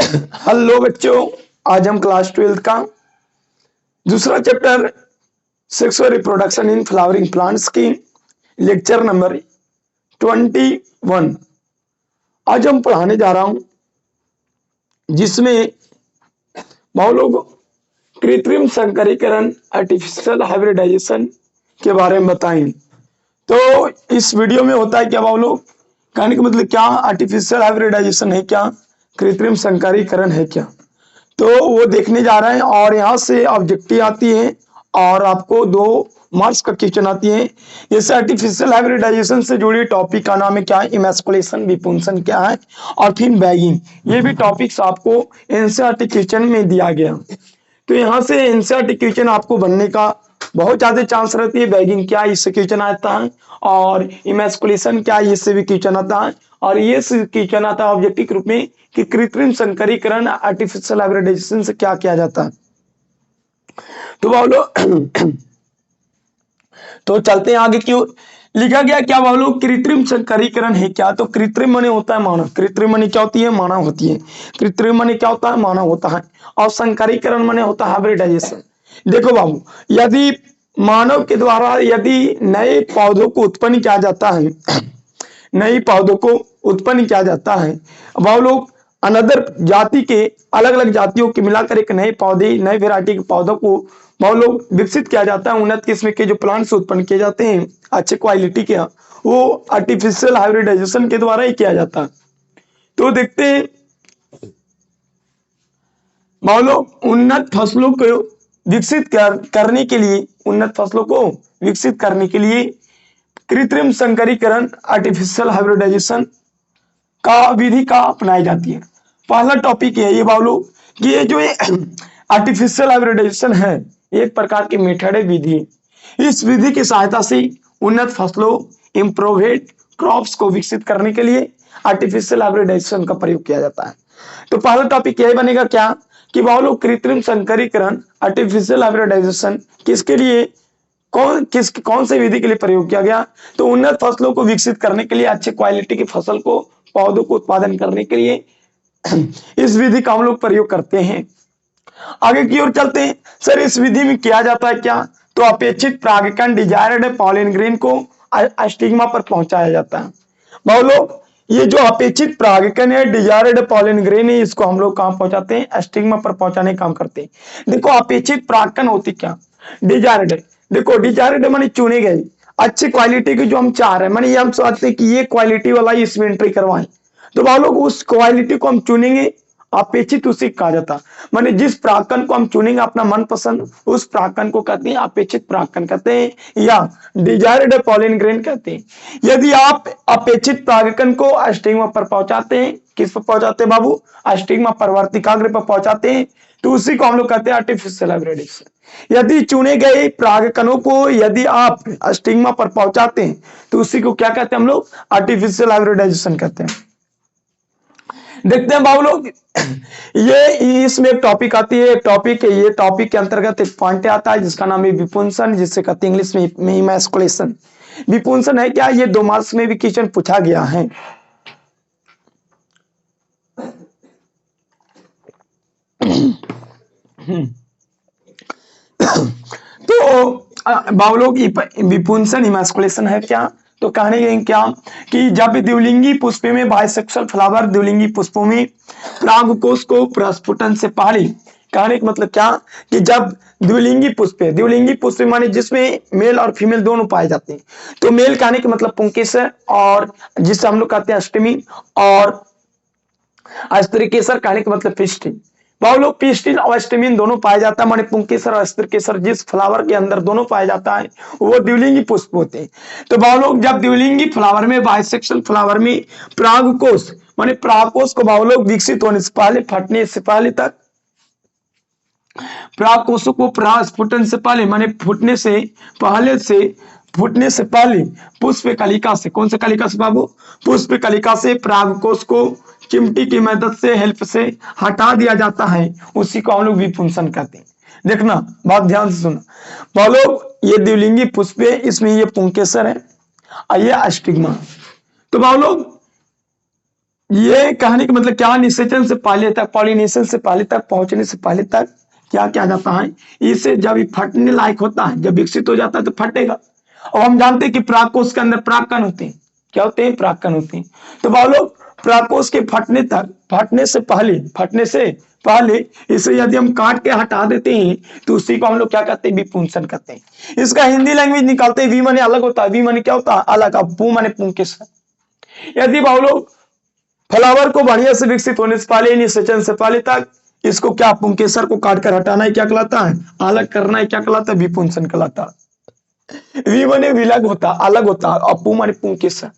Hello बच्चों, आज हम क्लास 12 का दूसरा chapter sexual reproduction in flowering plants की लेक्चर नंबर 21 आज हम पढ़ाने जा रहा हूं, जिसमें बहुत लोग कृत्रिम संकरीकरण आर्टिफिशियल हाइब्रिडाइजेशन के बारे में बताएं। तो इस वीडियो में होता है क्या बाबू लोग, कहने का मतलब क्या आर्टिफिशियल हाइब्रिडाइजेशन है, क्या कृत्रिम संकरीकरण है क्या, तो वो देखने जा रहे हैं। और यहाँ से ऑब्जेक्टिव आती है और आपको 2 मार्क्स का क्वेश्चन आती है। जैसे आर्टिफिशियल हाइब्रिडाइजेशन से जुड़ी टॉपिक का नाम है क्या, इमैस्कुलेशन, विपुंसन क्या है, और फिर बैगिंग। ये भी टॉपिक्स आपको एनसीईआरटी क्वेश्चन में दिया गया। तो यहाँ से एनसीईआरटी क्वेश्चन आपको बनने का बहुत ज्यादा चांस रहती है। बैगिंग क्या, इससे क्वेश्चन आता है, और इमैस्कुलेशन क्या, इससे भी क्वेश्चन आता है, और ये क्वेश्चन आता है ऑब्जेक्टिव के रूप में कि कृत्रिम संकरीकरण आर्टिफिशियल हाइब्रिडाइजेशन से क्या किया जाता है। तो बोलो तो चलते हैं आगे की ओर। लिखा गया क्या बोलो, कृत्रिम संकरीकरण है क्या। तो कृत्रिम माने होता है मानव, कृत्रिम माने क्या होती है, मानव होती है। कृत्रिम माने क्या होता है, मानव होता है, और संकरीकरण माने होता है हाइब्रिडाइजेशन। देखो बाबू, यदि मानव के द्वारा यदि नए पौधों को उत्पन्न किया जाता है नई पौधों को उत्पन्न किया जाता है, वह लोग अनदर जाति के अलग अलग जातियों के मिलाकर एक नए पौधे, नए वेराइटी के पौधों को वह लोग विकसित किया जाता है। उन्नत किस्म के जो प्लांट्स उत्पन्न किए जाते हैं अच्छे क्वालिटी के, वो आर्टिफिशियल हाइब्रिडाइजेशन के द्वारा ही किया जाता है। तो देखते हैं, वह लोग उन्नत फसलों को विकसित करने के लिए, उन्नत फसलों को विकसित करने के लिए कृत्रिम संकरीकरण आर्टिफिशियल हाइब्रिडाइजेशन का विधि का अपनाई जाती है। पहला टॉपिक है ये बाबू कि ये जो आर्टिफिशियल हाइब्रिडाइजेशन है, एक प्रकार की मेथड है, विधि है। इस विधि की सहायता से उन्नत फसलों, इम्प्रूव्ड क्रॉप्स को विकसित करने के लिए आर्टिफिशियल हाइब्रिडाइजेशन का प्रयोग किया जाता है। तो पहला टॉपिक यही बनेगा क्या कि बाबू लोग कृत्रिम संकरीकरण आर्टिफिशियल हाइब्रिडाइजेशन किसके लिए, कौन से विधि के लिए प्रयोग किया गया। तो उन्नत फसलों को विकसित करने के लिए, अच्छे क्वालिटी की फसल को, पौधों को उत्पादन करने के लिए इस विधि का हम लोग प्रयोग करते हैं। आगे की ओर चलते हैं। सर इस विधि में किया जाता है क्या, तो अपेक्षित परागकण डिजायर्ड पॉलिन ग्रेन को स्टिग्मा पर पहुंचाया जाता है। बहुत लोग ये जो अपेक्षित परागकण है, डिजायर्ड पॉलिन ग्रेन है, इसको हम लोग कहां पहुंचाते हैं, स्टिग्मा पर पहुंचाने का काम करते हैं। देखो अपेक्षित परागकण होती क्या, डिजायर्ड। देखो डिजायर्ड माने चुने गए, अच्छी क्वालिटी की जो हम चाह रहे हैं, माने ये हम चाहते हैं कि ये क्वालिटी वाला इसमें एंट्री करवाएं। तो बहुत लोग उस क्वालिटी को हम चुनेंगे, अपेक्षित उसे कहा जाता है। माने जिस प्राक्कन को हम चुनेंगे अपना मनपसंद, उस प्राक्कन को कहते हैं अपेक्षित प्राक्कन कहते हैं, या डिजायर्ड पॉलिन ग्रेन कहते हैं। यदि आप अपेक्षित प्राक्कन को स्टिग्मा पर पहुंचाते हैं, किस पर पहुंचाते हैं बाबू, स्टिग्मा पर, वर्तिकाग्र पर पहुंचाते हैं, तो उसी को हम लोग कहते हैं आर्टिफिशियल हाइब्रिडाइजेशन। यदि चुने गए प्राक्कनों को यदि आप स्टिग्मा पर पहुंचाते हैं, तो उसी को क्या कहते हैं हम लोग, आर्टिफिशियल हाइब्रिडाइजेशन कहते हैं। देखते हैं बाबू लोग, ये इसमें एक टॉपिक आती है, एक टॉपिक है, ये टॉपिक के अंतर्गत एक पॉइंट आता है जिसका नाम है विपुंसन, जिससे कहते हैं इंग्लिश में इमैस्कुलेशन। विपुंसन है क्या, ये 2 मार्क्स में भी क्वेश्चन पूछा गया है। तो बाबू लोग विपुंसन इमैस्कुलेशन है क्या, तो कहने क्या कि जब द्विलिंगी पुष्प में, बाइसेक्सुअल फ्लावर द्विलिंगी पुष्पों में परागकोश को प्रस्फुटन से पहले, कहने का मतलब क्या कि जब द्विलिंगी पुष्प है, द्विलिंगी पुष्प माने जिसमें मेल और फीमेल दोनों पाए जाते हैं। तो मेल कहने का मतलब पुंकेसर, और जिससे हम लोग कहते हैं अष्टमी, और अस्त्रकेसर कहने का मतलब पिस्टिन। बहुत लोग पिस्टिन और अस्टमिन दोनों पाया जाता है, माने पुंकेसर और अस्त्रकेसर जिस फ्लावर के अंदर दोनों पाया जाता है वो द्विलिंगी पुष्प होते हैं। तो बहुत लोग जब द्विलिंगी फ्लावर में, बाइसेक्सुअल फ्लावर में परागकोश, माने परागकोश को बहुत लोग विकसित होने से पहले, फटने से पहले तक, परागकोशों को प्रस्फुटन से पहले माने फूटने से पहले पुष्प कलिका से, कौन से कलिका से बाबू, पुष्प कलिका से परागकोश को चिमटी की मदद से, हेल्प से हटा दिया जाता है, उसी को हम लोग विपुंसन कहते हैं। देखना, बात ध्यान से सुना। बोलो ये द्विलिंगी पुष्प है, इसमें ये पुंकेसर है और ये अस्टिग्मा। तो बोलो ये कहानी का मतलब क्या, निषेचन से पहले तक, पॉलिनेशन से पहले तक, पहुंचने से पहले तक क्या क्या जाता है, इससे जब ये फटने लायक होता है, जब विकसित हो जाता है तो फटेगा। और हम जानते हैं कि प्राकोष के अंदर प्राक्कण होते हैं। क्या होते हैं? प्राक्कण होते हैं। तो भाव लोग प्राकोष के फटने तक, फटने से पहले इसे यदि हम काट के हटा देते हैं तो उसी को हम लोग क्या कहते हैं? विपुंसन कहते हैं। इसका हिंदी लैंग्वेज निकालते हैं, वी माने अलग होता है, वी माने क्या होता है? अलग। अब पू माने पुंकेसर। यदि भाव लोग फ्लावर को बढ़िया से विकसित होने से पहले, निषेचन से पहले तक इसको क्या, पुंकेसर को काट कर हटाना है, क्या कहलाता है? अलग करना है, क्या कहलाता है? विपुंसन कहलाता है। वी माने विलग होता, अलग होता, और पू माने पुंकेसर।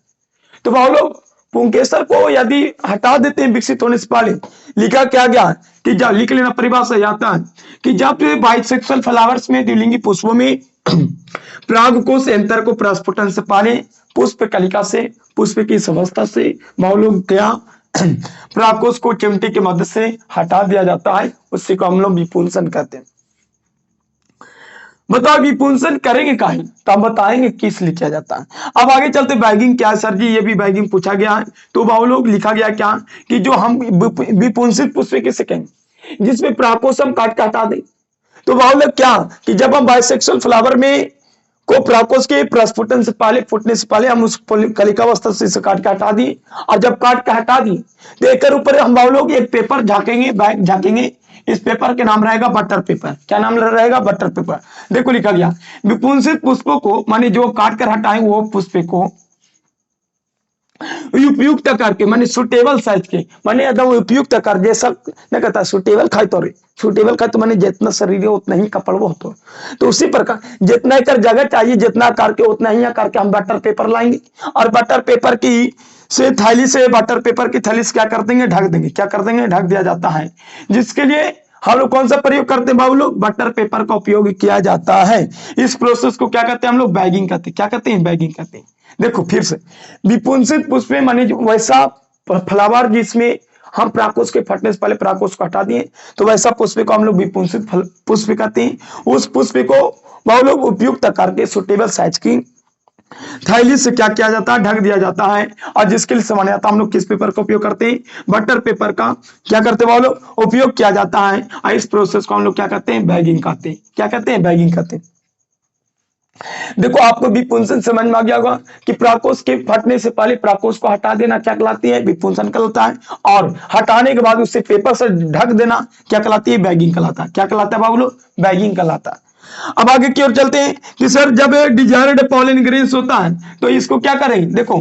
तो भाव लोग पुंकेसर को यदि हटा देते हैं विकसित होने से पहले, लिखा क्या गया कि जब, लिख लेना परिभाषा जाता है कि जब बाइसेक्सुअल फ्लावर्स में, द्विलिंगी पुष्पों में परागकोश अंतर को प्रस्फुटन से पहले पुष्प कलिका से, पुष्प की अवस्था से भाव लोग क्या परागकोश को चिमटी के मदद से हटा दिया जाता है, उसी को हम लोग विपुंसन कहते हैं। बताओ विपुंसन करेंगे काहे? तो हम बताएंगे किस लिए किया जाता है। अब आगे चलते, बैगिंग क्या है सर जी? ये भी बैगिंग पूछा गया है। तो भाव लोग लिखा गया क्या कि जो हम विपुंसित पुष्प किसे कहेंगे? जिसमें परागकोश हम काट के हटा दें। तो भाव लोग क्या कि जब हम बाइसेक्सुअल फ्लावर में को परागकोश के प्रस्फुटन से पहले, फूटने से पहले हम उस कलिकावस्था से इसे काट के हटा दिए, और जब काट के हटा दिए तो एक ऊपर हम भाव लोग एक पेपर झाकेंगे, बैग झाकेंगे। इस पेपर के नाम रहेगा बटर पेपर। क्या नाम रहेगा? Butter paper. देखो लिखा गया विपुंसित पुष्पों को, माने जो काट कर हटाए वो पुष्प को उपयुक्त करके, माने सुटेबल साइज के, माने एकदम उपयुक्त कर, जैसा न कहता सुटेबल खाए तो, सुटेबल खाए तो माने जितना शरीर है उतना ही कपड़ वो होता है। तो उसी प्रकार जितना कर जगह चाहिए, जितना आकार के उतना ही आकार के हम बटर पेपर लाएंगे, और बटर पेपर की से थैली से, बटर पेपर की थैली से क्या कर देंगे? ढक देंगे। क्या कर देंगे? ढक दिया जाता है। जिसके लिए हम लोग कौन सा प्रयोग करते हैं बाबू लोग? बटर पेपर का उपयोग किया जाता है। इस प्रोसेस को क्या कहते हैं हम लोग? बैगिंग कहते हैं। क्या कहते हैं? बैगिंग कहते हैं। देखो फिर से, विपुंसित पुष्प माने जो वैसा फ्लावर जिसमें हम परागकोश के फटने से पहले परागकोश को हटा दिए, तो वैसा पुष्प को हम लोग विपुंसित पुष्प कहते हैं। उस पुष्प को बहुत लोग उपयुक्त करके सुटेबल साइज की थैली से क्या किया जाता है? ढक दिया जाता है। और जिसके लिए सामान्यतः हम लोग किस पेपर का उपयोग करते हैं? बटर पेपर का क्या करते हैं? लोग उपयोग किया जाता है। और इस प्रोसेस को हम लोग क्या कहते हैं? बैगिंग कहते हैं। क्या कहते हैं? बैगिंग कहते हैं। देखो आपको विपुंसन समझ में आ गया होगा कि परागकोश के फटने से पहले परागकोश को हटा देना क्या कहलाती है? विपुंसन कहलाता है। और हटाने के बाद उसे पेपर से ढक देना क्या कहलाती है? बैगिंग कहलाता है। क्या कहलाता है बाबू? बैगिंग कहलाता है। अब आगे की ओर चलते हैं कि सर जब डिजायर्ड पॉलन ग्रेन्स होता है तो इसको क्या करेंगे? देखो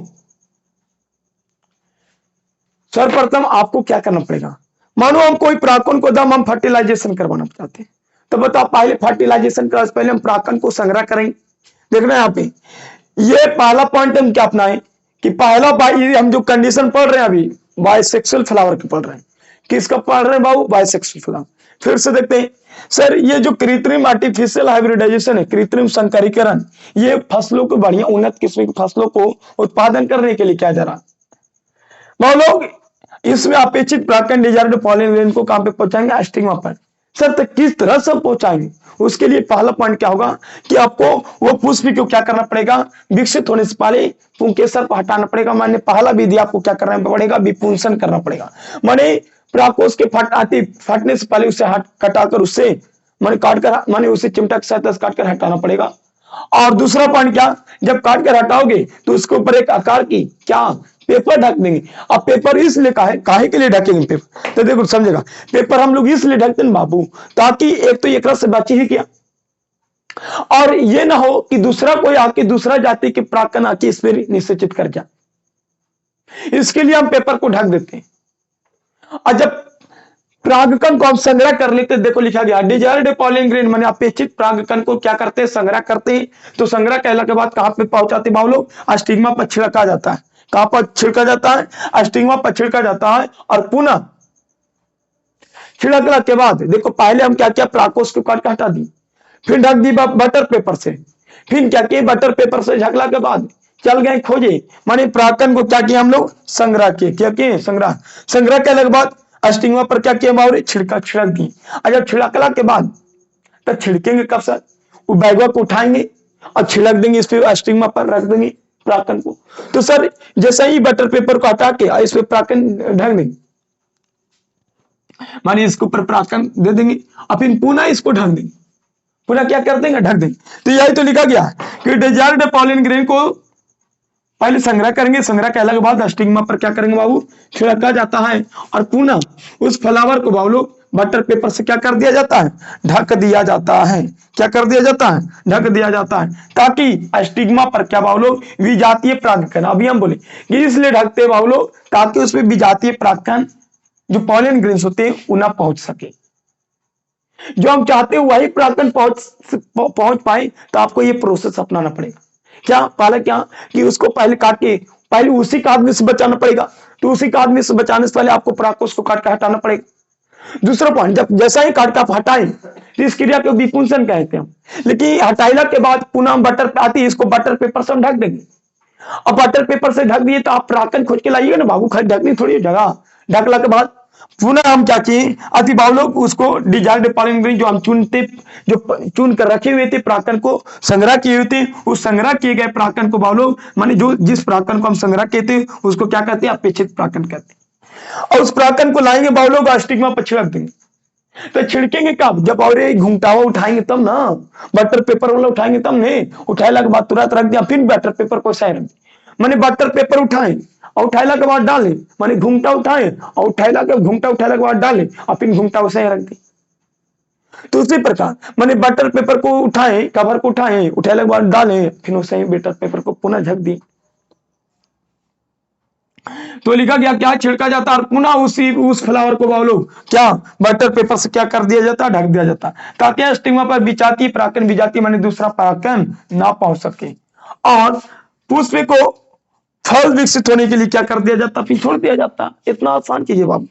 सर्वप्रथम आपको क्या करना पड़ेगा, मानो हम कोई परागकण को दम हम फर्टिलाइजेशन करवाना चाहते हैं, तो बताओ पहले फर्टिलाइजेशन का पहले हम परागकण को संग्रह करेंगे। देखना यहाँ पे ये पहला पॉइंट हम क्या अपनाएं कि पहला हम जो कंडीशन पढ़ रहे हैं अभी बाइसेक्सुअल फ्लावर की पढ़ रहे हैं। किसका पढ़ रहे हैं बाबू? Bisexual flower. फिर से देखते हैं सर ये जो कृत्रिम आर्टिफिशियल हाइब्रिडाइजेशन है, कृत्रिम संकरीकरण, ये फसलों को बढ़िया उन्नत किस्म की फसलों को उत्पादन करने के लिए किया जा रहा। बहुत लोग इसमें अपेक्षित परागकण डिजायर्ड पॉलन ग्रेन को कहां पे पहुंचाएंगे? स्टिग्मा पर। सर तो किस तरह से पहुंचाएंगे? उसके लिए पहला पॉइंट क्या होगा कि आपको वो पुष्प को क्या करना पड़ेगा? विकसित होने से पहले पुंकेसर को हटाना पड़ेगा। माने पहला विधि आपको क्या करना पड़ेगा? विपुंसन करना पड़ेगा। माने परागकोश के फटने से पहले उसे कटाकर उससे माने काटकर, माने उसे चिमटा के साथ काटकर हटाना पड़ेगा। और दूसरा पॉइंट क्या, जब काट कर हटाओगे तो उसके ऊपर एक आकार की क्या पेपर ढक देंगे। अब पेपर इसलिए काहे के लिए ढकेंगे पेपर? तो देखो समझेगा, पेपर हम लोग इसलिए ढकते हैं बाबू ताकि एक तो एक से बची ही क्या, और ये ना हो कि दूसरा कोई आके दूसरा जाति के परागकण आके इस पर निषेचित कर जाए। इसके लिए हम पेपर को ढक देते हैं। और जब परागकण को हम संग्रह कर लेते, देखो लिखा गया डिजायर्ड पॉलन ग्रेन माने अपेक्षित परागकण को क्या करते हैं? संग्रह करते हैं। तो संग्रह कहने के बाद कहां पे पहुंचाते हैं लोग? स्टिग्मा पर छिड़का जाता है। कहां पर छिड़का जाता है? स्टिग्मा पर छिड़का जाता है। और पुनः छिड़कने के बाद देखो पहले हम क्या किया? परागकोश को काट के हटा दी, फिर ढक दी बटर पेपर से, फिर क्या किए? बटर पेपर से ढकला के बाद चल गए खोजे, माने परागकण को क्या किया हम लोग? संग्रह किए। क्या किए? संग्रह। संग्रह करने के बाद स्टिग्मा पर क्या किया बाबू? छिड़क दी। और जब छिड़कला के बाद तब छिड़केंगे कब सर? वो बैगवा को उठाएंगे और छिड़क देंगे इस पे, स्टिग्मा पर रख देंगे। प्राकन को। तो सर जैसा ही बटर पेपर को हटा के इस पे प्राकन ढक देंगे, मानिए इसके ऊपर प्राकन दे देंगे और फिर पुनः इसको ढक देंगे, पुनः क्या कर देंगे, ढक देंगे। तो यही तो लिखा गया कि डिजायर्ड पॉलिन ग्रेन को पहले संग्रह करेंगे, संग्रह करने के बाद स्टिग्मा पर क्या करेंगे बाबू, छिड़का जाता है और पुनः उस फ्लावर को बाबू लोग बटर पेपर से क्या कर दिया जाता है, ढक दिया जाता है। क्या कर दिया जाता है, ढक दिया जाता है, ताकि स्टिग्मा पर क्या बाबू लोग विजातीय परागकण, अभी हम बोले कि इसलिए ढकते बाबू लोग ताकि उसमें विजातीय परागकण जो पॉलन ग्रेन्स होते हैं वो ना पहुंच सके। जो हम चाहते हैं वही परागकण पहुंच पाए, तो आपको ये प्रोसेस अपनाना पड़ेगा। क्या पहले क्या कि उसको पहले काट के पहले उसी का आदमी से बचाना पड़ेगा, तो उसी का आदमी से बचाने से पहले आपको परागकोश को काट के हटाना पड़ेगा। दूसरा पॉइंट, जब जैसा ही काट के आप हटाएं तो इस क्रिया को विपुंसन कहते हैं, लेकिन हटाइला के बाद पुनः बटर पे आती है, इसको बटर पेपर से हम ढक देंगे। अब बटर पेपर से ढक दिए तो आप परागकण खोज के लाइएगा ना बाबू, ढकनी थोड़ी जगह। ढकला के बाद पुनः हम क्या किए, अति बाबू लोग उसको डिजायर्ड पॉलन ग्रेन जो हम जो चुन कर रखे हुए थे परागकण को संग्रह किए हुए थे, उस संग्रह किए गए परागकण को बाबू लोग माने जो जिस परागकण को हम संग्रह किए थे उसको क्या कहते हैं, अपेक्षित परागकण कहते हैं। और उस परागकण को लाएंगे बाबू लोग स्टिग्मा पर छिड़क देंगे। तो छिड़केंगे कब, जब और घुंघटावा उठाएंगे तब ना, बटर पेपर वाला उठाएंगे तब नहीं, उठाएला के बाद तुरंत रख दिया, फिर बटर पेपर को सही रख दिया। माने बटर पेपर उठाएं और उठाइला के बाद डालें, माने घुंघटा उठाएं और घुंघटा उठाइला के बाद डालें और फिर घुंघटा उसे रख दें। तो उसी प्रकार माने बटर पेपर को उठाएं, कवर को उठाएं, उठाइला के बाद डालें, फिर उसे बटर पेपर को पुनः ढक दें। तो लिखा गया क्या, छिड़का जाता और पुनः उस फ्लावर को बाबू लोग क्या बटर पेपर से क्या कर दिया जाता, ढक दिया जाता, ताकि स्टिग्मा पर विजातीय परागकण, विजातीय माने दूसरा परागकण ना पहुंच सके। और पुष्प को फल विकसित होने के लिए क्या कर दिया जाता, फिर छोड़ दिया जाता। इतना आसान कीजिए बाबू,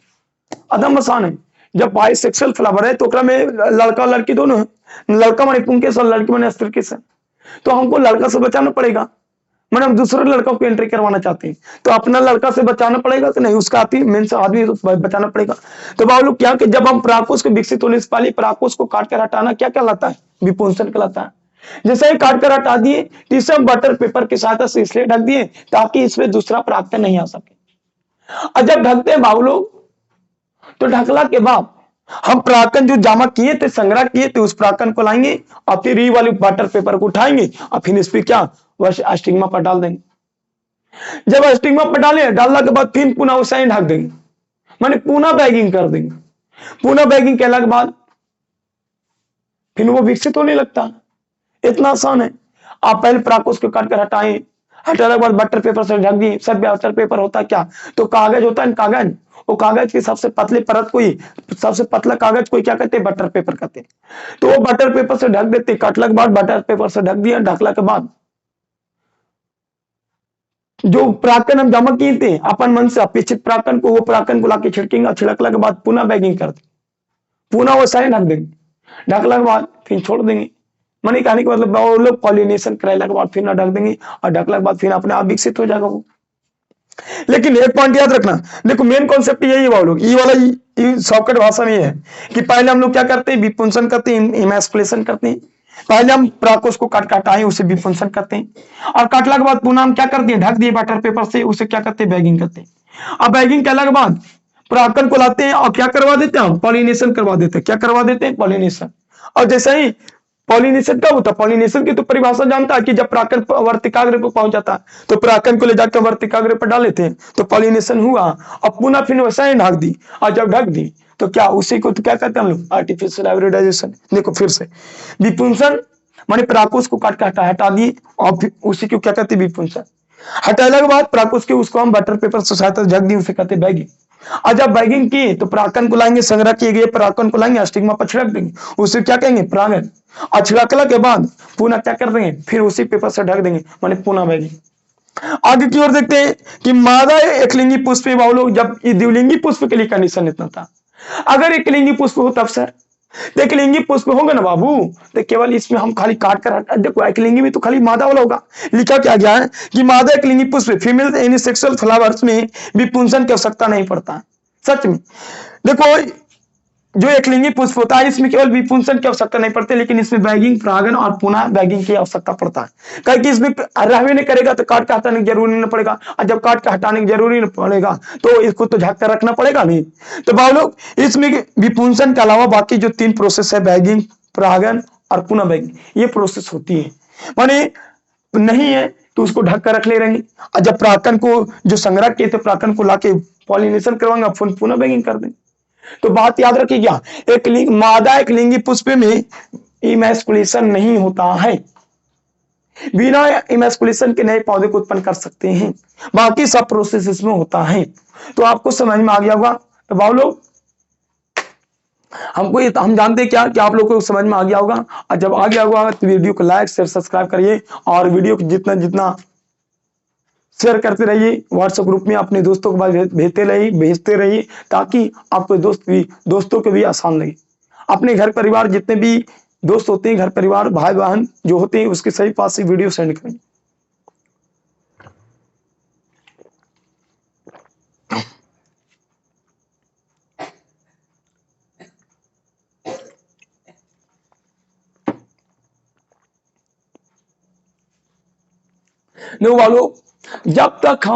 अदम आसान है। जब बाइसेक्सुअल फ्लावर है तो में लड़का लड़की दोनों है, लड़का माने पुंकेश और लड़की माने स्त्रीकेश है, तो हमको लड़का से बचाना पड़ेगा, मैंने हम दूसरे लड़का को एंट्री करवाना चाहते हैं तो अपना लड़का से बचाना पड़ेगा कि नहीं, उसका मेन से आदमी तो बचाना पड़ेगा। तो बाबू लोग क्या कि जब हम परागकोश को विकसित होने से पहले परागकोश को काट कर हटाना क्या कहलाता है, विपुंसन कहलाता है। जैसे ही काट कर हटा दिए तो इसे हम बटर पेपर की सहायता से इसलिए ढक दिए ताकि इसमें दूसरा परागकण नहीं आ सके। और जब ढकते हैं बाबू लोग तो ढकला के बाद हम परागकण जो जमा किए थे, संग्रह किए थे, उस परागकण को लाएंगे और फिर ये वाली बटर पेपर को उठाएंगे और फिर इस पे क्या वह स्टिग्मा पर डाल देंगे। जब स्टिग्मा पर डालने के बाद फिर पुनः उसे ढक देंगे, माने पुनः बैगिंग कर देंगे। पुनः बैगिंग करने के बाद फिर वो विकसित होने लगता है। इतना आसान है। आप पहले परागकोश को काट कर हटाएं, हटाने के बाद बटर पेपर से ढक दिए। सब बटर पेपर होता है क्या, तो कागज होता है, कागज, वो कागज की सबसे पतली परत को ही, सबसे पतला कागज को क्या कहते हैं, बटर पेपर कहते हैं। तो वो बटर पेपर से ढक देते, काटने के बाद बटर पेपर से ढक दिया। ढकला के बाद जो परागकण हम जमा किए थे अपन मन से अपेक्षित परागकण को, वो परागकण को लाके छिड़केंगे, छिड़कला के बाद पुनः बैगिंग कर देंगे, पुनः वो सारे ढक देंगे। ढकला के बाद फिर छोड़ देंगे, माने कहने का मतलब वो लोग पॉलिनेशन कराने के बाद फिर ना ढक देंगे और ढकला के बाद फिर अपने आप विकसित हो जाएगा वो। लेकिन एक पॉइंट याद रखना, देखो मेन कॉन्सेप्ट यही है लोग, ये वाला शॉर्टकट भाषा में है कि पहले हम लोग क्या करते हैं, विपुंसन करते हैं, इमैस्कुलेशन करते हैं। पहले हम परागकोश को काट काटाएं, उसे विपुंसन करते हैं और काटला के बाद पुनः हम क्या करते हैं, ढक दिए बटर पेपर से, उसे क्या करते हैं, बैगिंग करते हैं। अब बैगिंग करने के बाद परागकण को लाते हैं और क्या करवा देते हैं, पॉलिनेशन करवा देते हैं। क्या करवा देते हैं, पॉलिनेशन। और जैसे ही पॉलिनेशन कब होता है, पॉलिनेशन की तो परिभाषा जानता है कि जब परागकण वर्तिकाग्र को पहुंच जाता है तो परागकण को ले जाकर वर्तिकाग्र पर डाल लेते हैं, तो पॉलिनेशन हुआ और पुनः फिर वैसा ही ढक दी। और जब ढक दी तो क्या उसी को तो क्या कहते हैं हम लोग, आर्टिफिशियल हाइब्रिडाइजेशन। देखो फिर से विपुंसन माने परागकोश को काट के हटा दिए और फिर उसी को क्या कहते हैं, विपुंसन। हटाने के बाद परागकोश के उसको हम बटर पेपर से सहायता ढक दी, उसे कहते हैं बैगिंग। और जब बैगिंग की तो परागकण को लाएंगे, संग्रह किए गए परागकण को लाएंगे, स्टिग्मा पर छिड़क देंगे, उसे क्या कहेंगे, परागण। और छिड़कला के बाद पुनः क्या कर देंगे, फिर उसी पेपर से ढक देंगे, माने पुनः बैगिंग। आगे की ओर देखते हैं कि मादा एकलिंगी पुष्प में बाबू लोग, जब द्विलिंगी पुष्प के लिए कंडीशन इतना था, अगर एकलिंगी पुष्प हो तब सर, तो एकलिंगी पुष्प होगा ना बाबू, तो केवल इसमें हम खाली काट कर, देखो एकलिंगी में तो खाली मादा वाला होगा। लिखा क्या गया है कि मादा एकलिंगी पुष्प फीमेल एनिसेक्सुअल फ्लावर्स में विपुंसन की आवश्यकता नहीं पड़ता। सच में देखो जो एकलिंगी पुष्प होता है इसमें केवल विपुंसन की आवश्यकता नहीं पड़ती, लेकिन इसमें बैगिंग, परागण और पुनः बैगिंग की आवश्यकता पड़ता है। कहीं कि इसमें रहने नहीं करेगा तो काट के हटाने की जरूरी नहीं पड़ेगा, और जब काट के हटाने की जरूरी नहीं पड़ेगा तो इसको तो ढक कर रखना पड़ेगा नहीं। तो भाई लोग इसमें विपुंसन के अलावा बाकी जो 3 प्रोसेस है, बैगिंग, परागण और पुनः बैगिंग, ये प्रोसेस होती है। माने नहीं है तो उसको ढक कर रख ले रहेंगे, और जब परागण को जो संग्रह किए थे परागण को लाके पॉलिनेशन करवाएंगे, पुनः बैगिंग कर देंगे। तो बात याद रखिएगा, मादा एक लिंगी पुष्प में इमैस्कुलेशन नहीं होता है, बिना इमैस्कुलेशन के नए पौधे को उत्पन्न कर सकते हैं, बाकी सब प्रोसेस इसमें होता है। तो आपको समझ में आ गया होगा। तो भाव लोग हम जानते क्या कि आप लोगों को समझ में आ गया होगा, और जब आ गया होगा तो वीडियो को लाइक शेयर सब्सक्राइब करिए, और वीडियो को जितना जितना शेयर करते रहिए, व्हाट्सएप ग्रुप में अपने दोस्तों को भेजते रहिए ताकि आपको दोस्तों को भी आसान लगे। अपने घर परिवार जितने भी दोस्त होते हैं, घर परिवार भाई बहन जो होते हैं, उसके सही पास से वीडियो सेंड करें। नो वालों, जब तक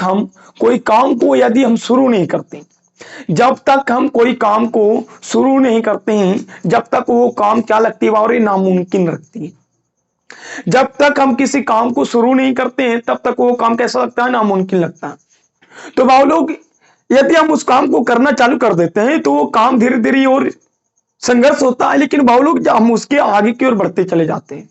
हम कोई काम को यदि हम शुरू नहीं करते, जब तक हम कोई काम को शुरू नहीं करते हैं, जब तक वो काम क्या लगती है और ये नामुमकिन रखती है। जब तक हम किसी काम को शुरू नहीं करते हैं तब तक वो काम कैसा लगता है, नामुमकिन लगता है। तो भाव लोग यदि हम उस काम को करना चालू कर देते हैं तो वो काम धीरे धीरे और संघर्ष होता है, लेकिन भाव लोग हम उसके आगे की ओर बढ़ते चले जाते हैं।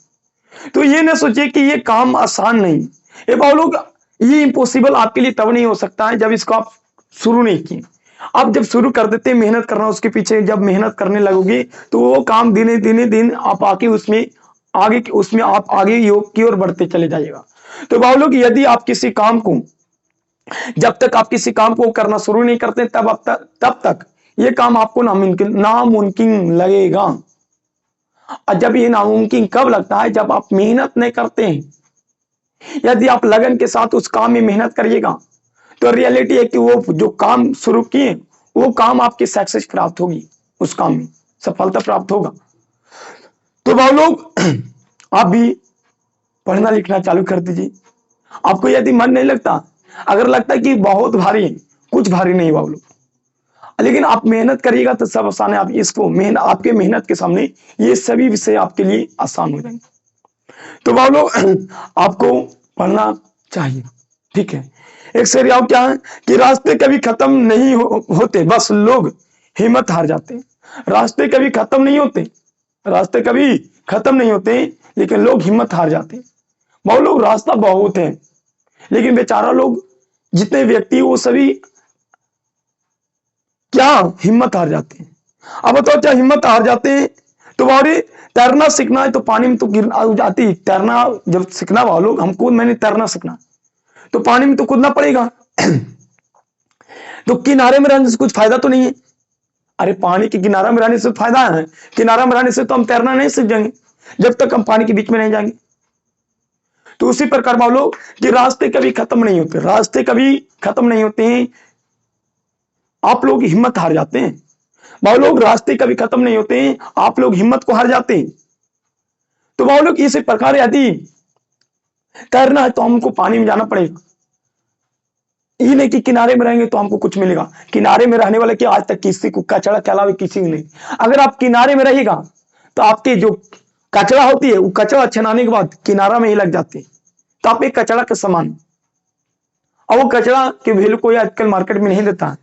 तो ये ना सोचिए कि ये काम आसान नहीं, ये भाव लोग ये इम्पॉसिबल आपके लिए तब नहीं हो सकता है जब इसको आप शुरू नहीं किए। आप जब शुरू कर देते हैं मेहनत करना उसके पीछे, जब मेहनत करने लगोगे तो वो काम दिन आप आके उसमें आप आगे योग की ओर बढ़ते चले जाइएगा। तो भाव लोग यदि आप किसी काम को, जब तक आप किसी काम को करना शुरू नहीं करते तब तक ये काम आपको नामुमकिन लगेगा। और जब ये नामुमकिन कब लगता है, जब आप मेहनत नहीं करते हैं। यदि आप लगन के साथ उस काम में मेहनत करिएगा तो रियलिटी है कि वो जो काम शुरू किए वो काम आपकी सक्सेस प्राप्त होगी, उस काम में सफलता प्राप्त होगा। तो भाई लोग आप भी पढ़ना लिखना चालू कर दीजिए। आपको यदि मन नहीं लगता, अगर लगता है कि बहुत भारी है, कुछ भारी नहीं भाई लोग, लेकिन आप मेहनत करिएगा तो सब आसान है। आप इसको आपके मेहनत के सामने ये सभी विषय आपके लिए आसान हो जाएंगे। तो भाई लोग आपको पढ़ना चाहिए, ठीक है। एक शेर और क्या है कि रास्ते कभी खत्म नहीं होते, बस लोग हिम्मत हार जाते हैं। रास्ते कभी खत्म नहीं होते, रास्ते कभी खत्म नहीं होते, लेकिन लोग हिम्मत हार जाते हैं। भाई लोग रास्ता बहुत है, लेकिन बेचारा लोग जितने व्यक्ति वो सभी क्या हिम्मत हार जाते हैं। अब बताओ क्या हिम्मत हार जाते हैं। तो भाई तैरना सीखना है तो पानी में तो गिरना जाती, तैरना जब सीखना वालों हमको, मैंने तैरना सीखना तो पानी में तो कूदना पड़ेगा। तो किनारे में रहने से कुछ फायदा तो नहीं है। अरे पानी के किनारा में रहने से फायदा है, किनारा में रहने से तो हम तैरना नहीं सीख जाएंगे जब तक हम पानी के बीच में नहीं जाएंगे। तो उसी प्रकार मान लो कि रास्ते कभी खत्म नहीं होते, रास्ते कभी खत्म नहीं होते हैं, आप लोग हिम्मत हार जाते हैं। भाई लोग रास्ते कभी खत्म नहीं होते हैं, आप लोग हिम्मत को हार जाते हैं। तो भाई लोग इसी प्रकार यदि तैरना है तो हमको पानी में जाना पड़ेगा। ये नहीं कि किनारे में रहेंगे तो हमको कुछ मिलेगा। किनारे में रहने वाले की आज तक किसी को कचरा के अलावा किसी को नहीं। अगर आप किनारे में रहिएगा तो आपके जो कचरा होती है वो कचरा छनाने के बाद किनारा में ही लग जाती है, तो आप एक कचरा के समान। और वो कचरा के वैल्यू कोई आजकल मार्केट में नहीं देता है।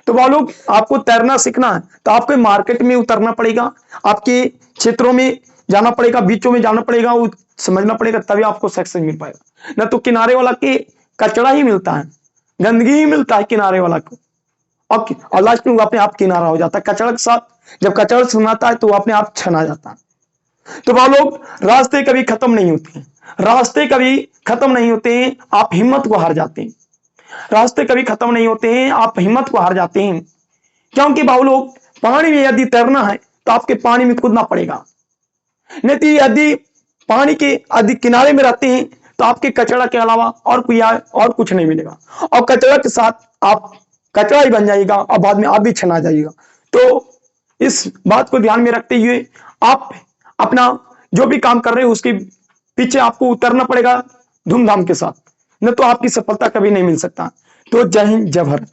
तो वो लोग आपको तैरना सीखना है तो आपको मार्केट में उतरना पड़ेगा, आपके क्षेत्रों में जाना पड़ेगा, बीचों में जाना पड़ेगा, वो समझना पड़ेगा, तभी आपको सक्सेस मिल पाएगा। ना तो किनारे वाला के कचरा ही मिलता है, गंदगी ही मिलता है किनारे वाला को, और लास्ट में वो अपने आप किनारा हो जाता है कचरा के साथ। जब कचरा सुनाता है तो वो अपने आप छना जाता है। तो वो लोग रास्ते कभी खत्म नहीं होते हैं, रास्ते कभी खत्म नहीं होते हैं, आप हिम्मत को हार जाते हैं। रास्ते कभी खत्म नहीं होते हैं, आप हिम्मत को हार जाते हैं। क्योंकि भाव लोग पानी में यदि तैरना है तो आपके पानी में कूदना पड़ेगा, नहीं तो यदि पानी के यदि किनारे में रहते हैं तो आपके कचरा के अलावा और कुछ नहीं मिलेगा, और कचरा के साथ आप कचरा ही बन जाएगा और बाद में आप भी छना जाइएगा। तो इस बात को ध्यान में रखते हुए आप अपना जो भी काम कर रहे हो उसके पीछे आपको उतरना पड़ेगा धूमधाम के साथ, न तो आपकी सफलता कभी नहीं मिल सकता। तो जय हिंद, जय भारत।